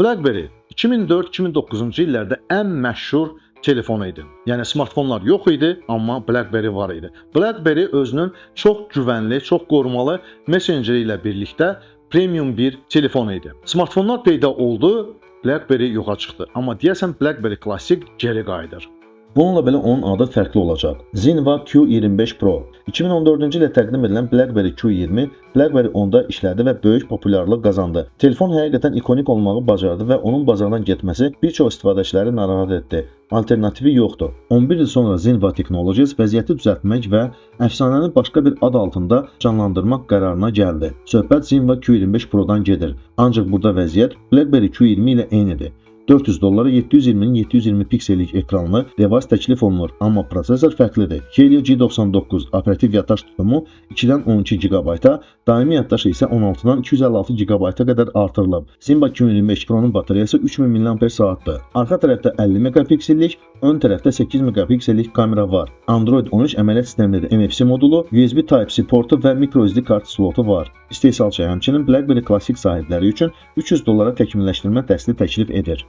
BlackBerry 2004-2009-cu illərdə ən məşhur telefon idi. Yəni smartfonlar yox idi, amma BlackBerry var idi. BlackBerry özünün çox güvənli, çox qorumalı messengeri ilə birlikdə premium bir telefon idi. Smartfonlar peyda oldu, BlackBerry yoxa çıxdı. Amma deyəsən BlackBerry Classic geri qayıdır. Bununla belə onun adı fərqli olacaq. Zinva Q25 Pro. 2014-cü ildə təqdim edilən BlackBerry Q20 BlackBerry 10-da işlədi və böyük populyarlıq qazandı. Telefon həqiqətən ikonik olmağı bacardı və onun bazardan getməsi bir çox istifadəçiləri narahat etdi. Alternativi yoxdur. 11 il sonra Zinva Technologies vəziyyəti düzəltmək və əfsanəni başqa bir ad altında canlandırmaq qərarına gəldi. Söhbət Zinva Q25 Pro-dan gedir. Ancaq burada vəziyyət BlackBerry Q20 ilə eynidir. $400 720'nin 720 piksellik ekranlı device təklif olunur, amma prosesor fərqlidir. Helio G99 operativ yaddaş tutumu 2-dən 12 GB-a, daimi yaddaş isə 16-dan 256 GB-a qədər artırılıb. Zinva Q25 Pro-nun bataryası 3000 mAh-dır. Arxa tərəfdə 50 megapiksellik, ön tərəfdə 8 megapiksellik kamera var. Android 13 əməliyyat sistemlidir. NFC modulu, USB Type-C portu və microSD kart slotu var. İstehsalçı həmçinin BlackBerry Classic sahibləri üçün $300 təkmilləşdirmə dəsti təklif edir.